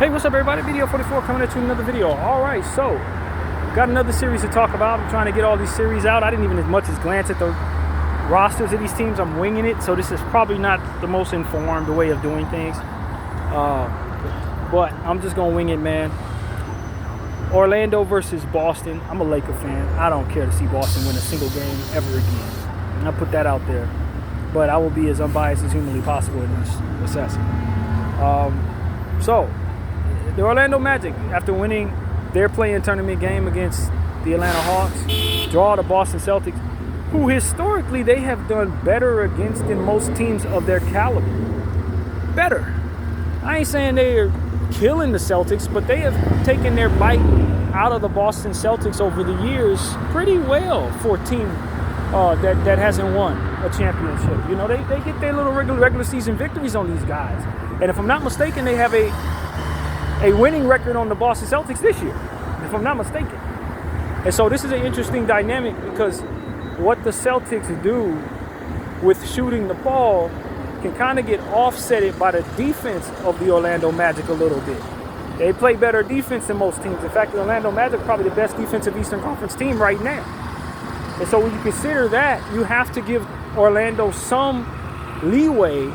Hey, what's up, everybody? Video 44 coming at you with another video. All right, so got another series to talk about. I'm trying to get all these series out. I didn't even as much as glance at the rosters of these teams. I'm winging it, so this is probably not the most informed way of doing things. But I'm just gonna wing it, man. Orlando versus Boston. I'm a Laker fan. I don't care to see Boston win a single game ever again. And I'll put that out there. But I will be as unbiased as humanly possible in this assessment. So, the Orlando Magic, after winning their play-in tournament game against the Atlanta Hawks, draw the Boston Celtics, who historically they have done better against than most teams of their caliber. Better. I ain't saying they're killing the Celtics, but they have taken their bite out of the Boston Celtics over the years pretty well for a team that hasn't won a championship. You know, they get their little regular season victories on these guys. And if I'm not mistaken, they have a winning record on the Boston Celtics this year, if I'm not mistaken. And so this is an interesting dynamic because what the Celtics do with shooting the ball can kind of get offset by the defense of the Orlando Magic a little bit. They play better defense than most teams. In fact, the Orlando Magic are probably the best defensive Eastern Conference team right now. And so when you consider that, you have to give Orlando some leeway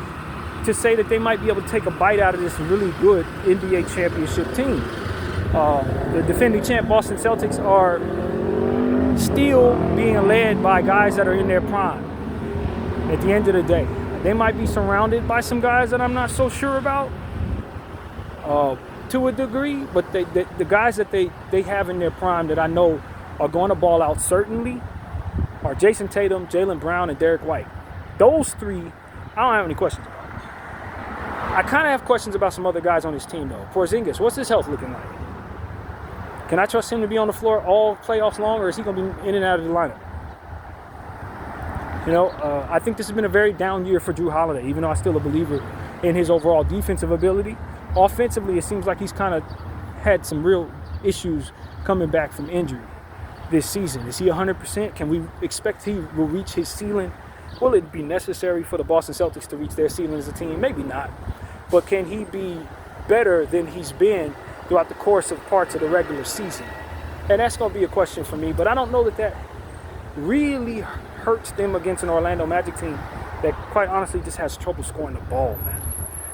to say that they might be able to take a bite out of this really good NBA championship team. The defending champ Boston Celtics are still being led by guys that are in their prime at the end of the day. They might be surrounded by some guys that I'm not so sure about to a degree, but the guys that they have in their prime that I know are going to ball out certainly are Jason Tatum, Jaylen Brown, and Derek White. Those three, I don't have any questions about. I kind of have questions about some other guys on this team, though. Porzingis, what's his health looking like? Can I trust him to be on the floor all playoffs long, or is he going to be in and out of the lineup? You know, I think this has been a very down year for Jrue Holiday, even though I'm still a believer in his overall defensive ability. Offensively, it seems like he's kind of had some real issues coming back from injury this season. Is he 100%? Can we expect he will reach his ceiling? Will it be necessary for the Boston Celtics to reach their ceiling as a team? Maybe not. But can he be better than he's been throughout the course of parts of the regular season? And that's going to be a question for me. But I don't know that really hurts them against an Orlando Magic team that quite honestly just has trouble scoring the ball, man.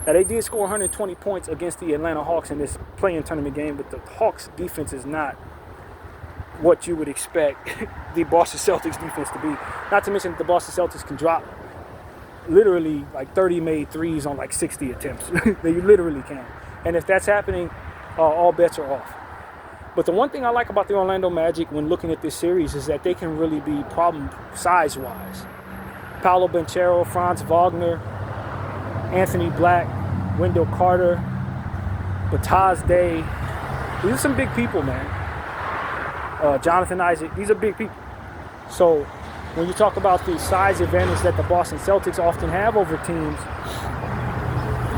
Now, they did score 120 points against the Atlanta Hawks in this play-in tournament game, but the Hawks defense is not what you would expect the Boston Celtics defense to be. Not to mention that the Boston Celtics can drop literally like 30 made threes on like 60 attempts. They literally can. And if that's happening, all bets are off. But the one thing I like about the Orlando Magic when looking at this series is that they can really be problem size-wise. Paolo Banchero, Franz Wagner, Anthony Black, Wendell Carter, Bataz Day. These are some big people, man. Jonathan Isaac. These are big people. So when you talk about the size advantage that the Boston Celtics often have over teams,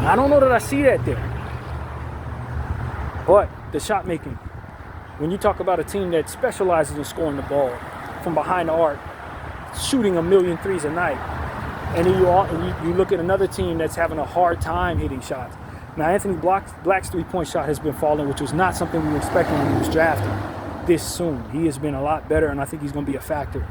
I don't know that I see that there. But the shot making, when you talk about a team that specializes in scoring the ball from behind the arc, shooting 1,000,000 threes a night, and then you look at another team that's having a hard time hitting shots. Now, Anthony Black's three-point shot has been falling, which was not something we were expecting when he was drafted this soon. He has been a lot better, and I think he's going to be a factor.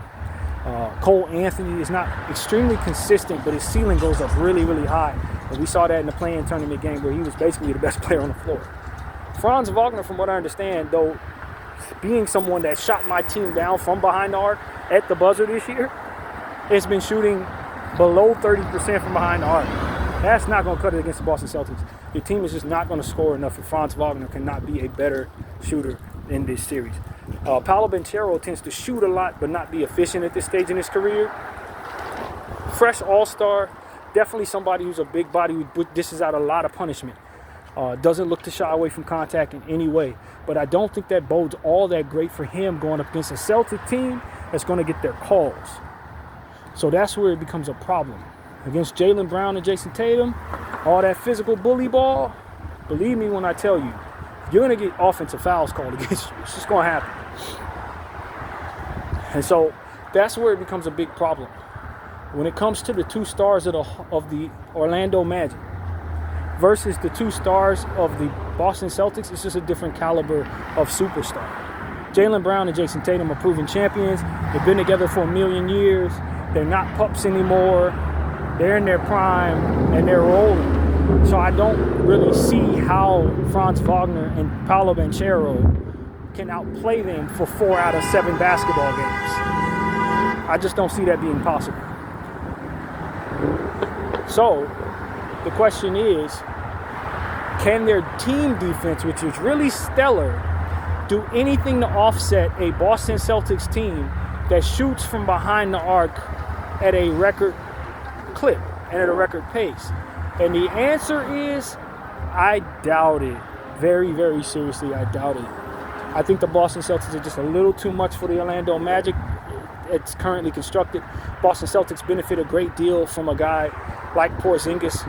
Cole Anthony is not extremely consistent, but his ceiling goes up really, really high. And we saw that in the play-in tournament game where he was basically the best player on the floor. Franz Wagner, from what I understand, though, being someone that shot my team down from behind the arc at the buzzer this year, has been shooting below 30% from behind the arc. That's not going to cut it against the Boston Celtics. Your team is just not going to score enough, and Franz Wagner cannot be a better shooter in this series. Paolo Banchero tends to shoot a lot but not be efficient at this stage in his career. Fresh all-star, definitely somebody who's a big body who dishes out a lot of punishment. Doesn't look to shy away from contact in any way. But I don't think that bodes all that great for him going up against a Celtic team that's going to get their calls. So that's where it becomes a problem. Against Jaylen Brown and Jason Tatum, all that physical bully ball, believe me when I tell you, you're going to get offensive fouls called against you. It's just going to happen. And so that's where it becomes a big problem. When it comes to the two stars of the Orlando Magic, versus the two stars of the Boston Celtics, it's just a different caliber of superstar. Jaylen Brown and Jason Tatum are proven champions. They've been together for a million years. They're not pups anymore. They're in their prime, and they're rolling. So I don't really see how Franz Wagner and Paolo Banchero can outplay them for 4 out of 7 basketball games. I just don't see that being possible. So the question is, can their team defense, which is really stellar, do anything to offset a Boston Celtics team that shoots from behind the arc at a record clip and at a record pace? And the answer is, I doubt it. Very, very seriously, I doubt it. I think the Boston Celtics are just a little too much for the Orlando Magic. It's currently constructed. Boston Celtics benefit a great deal from a guy like Porzingis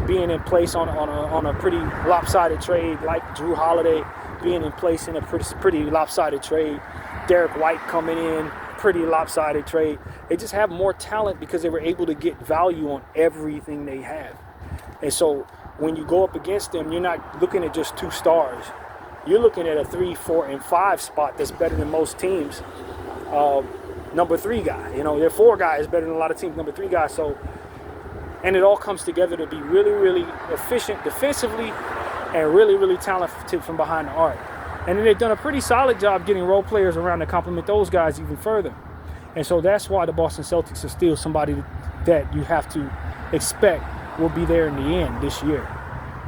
being in place on a pretty lopsided trade, like Jrue Holiday being in place in a pretty lopsided trade. Derek White coming in, pretty lopsided trade. They just have more talent because they were able to get value on everything they have. And so when you go up against them, you're not looking at just 2 stars. You're looking at a 3, 4, and 5 spot that's better than most teams. Number 3 guy. Their 4 guy is better than a lot of teams. Number 3 guy. So, and it all comes together to be really, really efficient defensively and really, really talented from behind the arc. And then they've done a pretty solid job getting role players around to complement those guys even further. And so that's why the Boston Celtics are still somebody that you have to expect will be there in the end this year.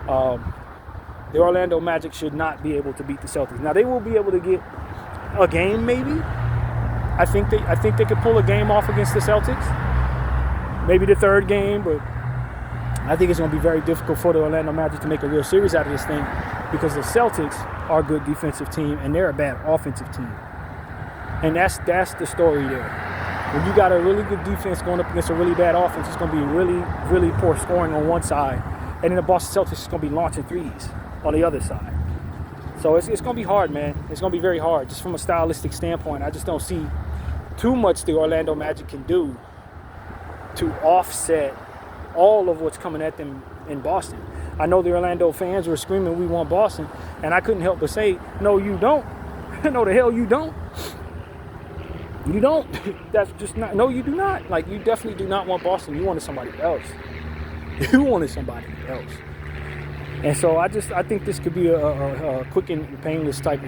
The Orlando Magic should not be able to beat the Celtics. Now, they will be able to get a game maybe. I think they could pull a game off against the Celtics. Maybe the 3rd game, but I think it's going to be very difficult for the Orlando Magic to make a real series out of this thing because the Celtics are a good defensive team and they're a bad offensive team. And that's the story there. When you got a really good defense going up against a really bad offense, it's going to be really, really poor scoring on one side. And then the Boston Celtics is going to be launching threes on the other side. So it's going to be hard, man. It's going to be very hard. Just from a stylistic standpoint, I just don't see too much the Orlando Magic can do to offset all of what's coming at them in Boston. I know the Orlando fans were screaming, "We want Boston," and I couldn't help but say, "No, you don't. No, the hell you don't. You don't. That's just not. No, you do not. Like, you definitely do not want Boston. You wanted somebody else. You wanted somebody else." And so I think this could be a quick and painless type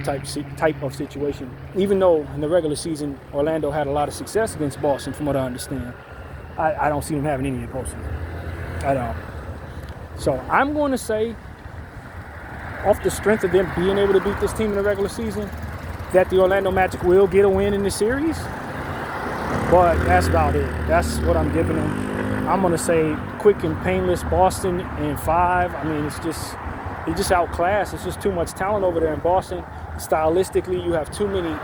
of situation. Even though in the regular season Orlando had a lot of success against Boston, from what I understand, I don't see them having any in the postseason at all. So I'm going to say, off the strength of them being able to beat this team in the regular season, that the Orlando Magic will get a win in the series. But that's about it. That's what I'm giving them. I'm going to say quick and painless Boston in 5. I mean, they just outclassed. It's just too much talent over there in Boston. Stylistically, you have too many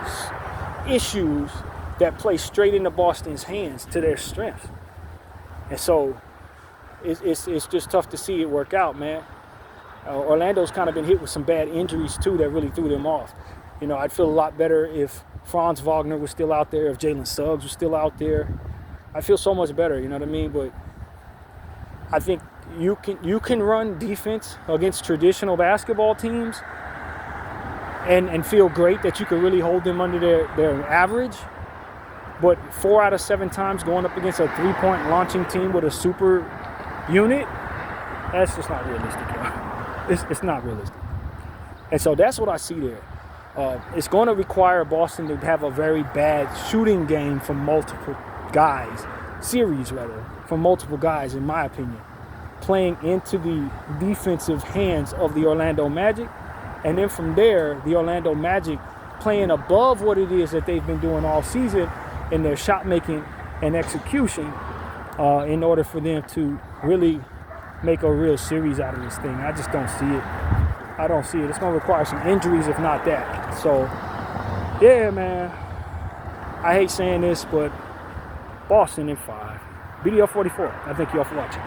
issues that play straight into Boston's hands to their strength. And so it's just tough to see it work out, man. Orlando's kind of been hit with some bad injuries, too, that really threw them off. I'd feel a lot better if Franz Wagner was still out there, if Jalen Suggs was still out there. I feel so much better, you know what I mean? But I think you can run defense against traditional basketball teams and feel great that you can really hold them under their average. But 4 out of 7 times going up against a 3-point launching team with a super unit, that's just not realistic, y'all. It's not realistic. And so that's what I see there. It's going to require Boston to have a very bad shooting game from multiple guys, from multiple guys, in my opinion, playing into the defensive hands of the Orlando Magic. And then from there, the Orlando Magic playing above what it is that they've been doing all season in their shot making and execution in order for them to really make a real series out of this thing. I just don't see it. I don't see it. It's going to require some injuries, if not that. So, yeah, man. I hate saying this, but Boston in 5. BDL 44. I thank you all for watching.